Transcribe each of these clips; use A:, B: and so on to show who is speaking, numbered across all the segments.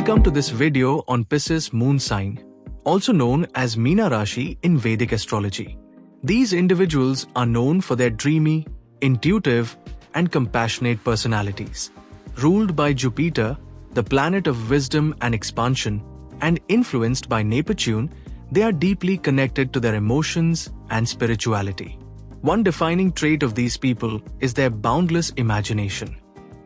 A: Welcome to this video on Pisces Moon Sign, also known as Meena Rashi in Vedic astrology. These individuals are known for their dreamy, intuitive, and compassionate personalities. Ruled by Jupiter, the planet of wisdom and expansion, and influenced by Neptune, they are deeply connected to their emotions and spirituality. One defining trait of these people is their boundless imagination.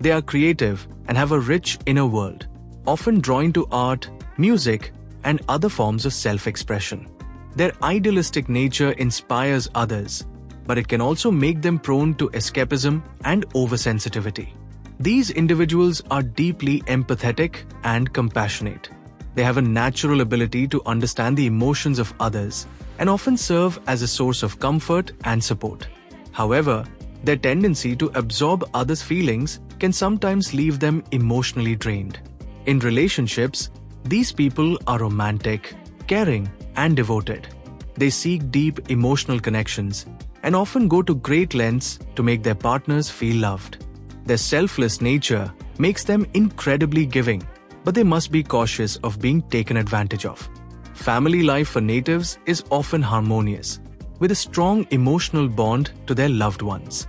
A: They are creative and have a rich inner world, often drawn to art, music, and other forms of self-expression. Their idealistic nature inspires others, but it can also make them prone to escapism and oversensitivity. These individuals are deeply empathetic and compassionate. They have a natural ability to understand the emotions of others and often serve as a source of comfort and support. However, their tendency to absorb others' feelings can sometimes leave them emotionally drained. In relationships, these people are romantic, caring, and devoted. They seek deep emotional connections and often go to great lengths to make their partners feel loved. Their selfless nature makes them incredibly giving, but they must be cautious of being taken advantage of. Family life for natives is often harmonious, with a strong emotional bond to their loved ones.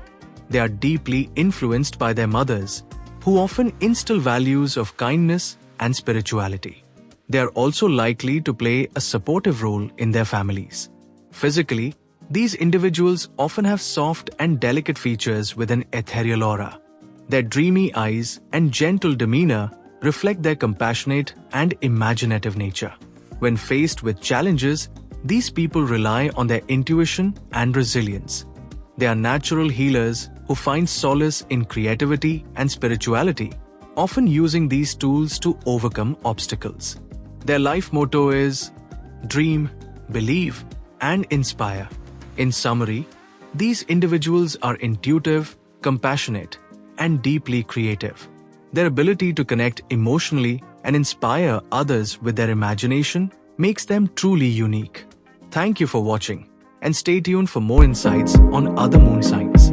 A: They are deeply influenced by their mothers, who often instill values of kindness and spirituality. They are also likely to play a supportive role in their families. Physically, these individuals often have soft and delicate features with an ethereal aura. Their dreamy eyes and gentle demeanor reflect their compassionate and imaginative nature. When faced with challenges, these people rely on their intuition and resilience. They are natural healers who find solace in creativity and spirituality, often using these tools to overcome obstacles. Their life motto is dream, believe, and inspire. In summary, these individuals are intuitive, compassionate, and deeply creative. Their ability to connect emotionally and inspire others with their imagination makes them truly unique. Thank you for watching, and stay tuned for more insights on other moon signs.